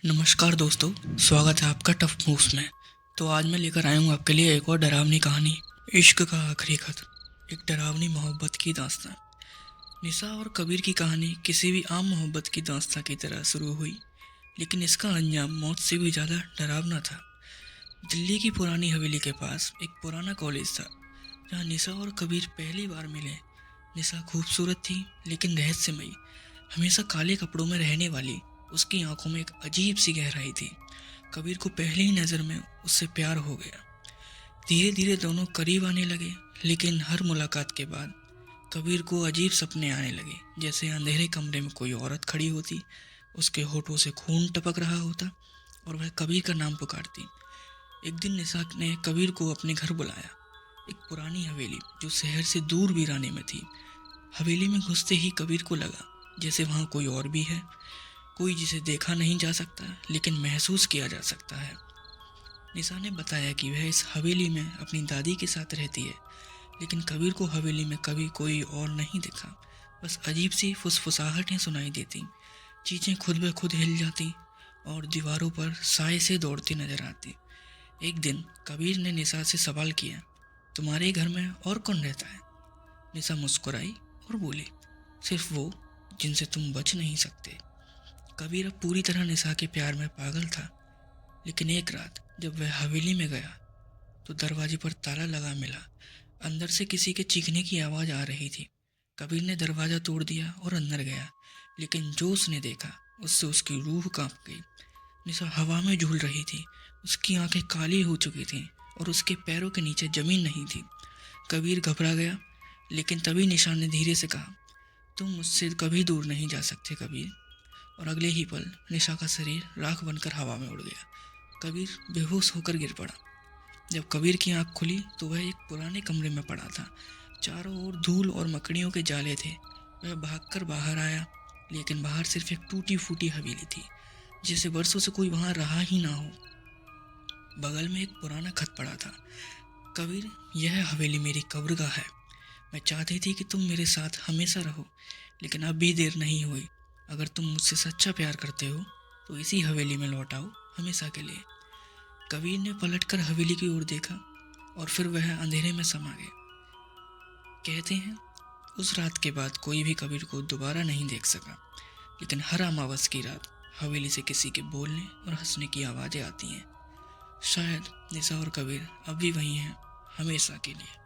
नमस्कार दोस्तों, स्वागत है आपका टफ मूव्स में। तो आज मैं लेकर आया हूँ आपके लिए एक और डरावनी कहानी, इश्क का आखिरी खत। एक डरावनी मोहब्बत की दास्तां। निशा और कबीर की कहानी किसी भी आम मोहब्बत की दास्तां की तरह शुरू हुई, लेकिन इसका अंजाम मौत से भी ज़्यादा डरावना था। दिल्ली की पुरानी हवेली के पास एक पुराना कॉलेज था, जहाँ निशा और कबीर पहली बार मिले। निशा खूबसूरत थी, लेकिन रहस्यमयी, हमेशा काले कपड़ों में रहने वाली। उसकी आंखों में एक अजीब सी गहराई थी। कबीर को पहली ही नज़र में उससे प्यार हो गया। धीरे धीरे दोनों करीब आने लगे, लेकिन हर मुलाकात के बाद कबीर को अजीब सपने आने लगे, जैसे अंधेरे कमरे में कोई औरत खड़ी होती, उसके होठों से खून टपक रहा होता और वह कबीर का नाम पुकारती। एक दिन निशा ने कबीर को अपने घर बुलाया, एक पुरानी हवेली जो शहर से दूर वीराने में थी। हवेली में घुसते ही कबीर को लगा जैसे वहाँ कोई और भी है, कोई जिसे देखा नहीं जा सकता लेकिन महसूस किया जा सकता है। निशा ने बताया कि वह इस हवेली में अपनी दादी के साथ रहती है, लेकिन कबीर को हवेली में कभी कोई और नहीं दिखा। बस अजीब सी फुसफुसाहटें सुनाई देती, चीज़ें खुद ब खुद हिल जाती और दीवारों पर साए से दौड़ती नजर आती। एक दिन कबीर ने निशा से सवाल किया, तुम्हारे घर में और कौन रहता है? निशा मुस्कुराई और बोली, सिर्फ वो जिनसे तुम बच नहीं सकते। कबीर अब पूरी तरह निशा के प्यार में पागल था, लेकिन एक रात जब वह हवेली में गया तो दरवाजे पर ताला लगा मिला। अंदर से किसी के चीखने की आवाज़ आ रही थी। कबीर ने दरवाज़ा तोड़ दिया और अंदर गया, लेकिन जो उसने देखा उससे उसकी रूह कांप गई। निशा हवा में झूल रही थी, उसकी आंखें काली हो चुकी थीं और उसके पैरों के नीचे जमीन नहीं थी। कबीर घबरा गया, लेकिन तभी निशा ने धीरे से कहा, तुम मुझसे कभी दूर नहीं जा सकते कबीर। और अगले ही पल निशा का शरीर राख बनकर हवा में उड़ गया। कबीर बेहोश होकर गिर पड़ा। जब कबीर की आंख खुली तो वह एक पुराने कमरे में पड़ा था। चारों ओर धूल और मकड़ियों के जाले थे। वह भागकर बाहर आया, लेकिन बाहर सिर्फ एक टूटी फूटी हवेली थी, जैसे वर्षों से कोई वहां रहा ही ना हो। बगल में एक पुराना खत पड़ा था, कबीर, यह हवेली मेरी कब्रगाह है। मैं चाहती थी कि तुम मेरे साथ हमेशा रहो, लेकिन अब भी देर नहीं हुई। अगर तुम मुझसे सच्चा प्यार करते हो तो इसी हवेली में लौट आओ, हमेशा के लिए। कबीर ने पलटकर हवेली की ओर देखा और फिर वह अंधेरे में समा गया। कहते हैं उस रात के बाद कोई भी कबीर को दोबारा नहीं देख सका, लेकिन हर अमावस की रात हवेली से किसी के बोलने और हंसने की आवाज़ें आती हैं। शायद निशा और कबीर अब भी वही हैं, हमेशा के लिए।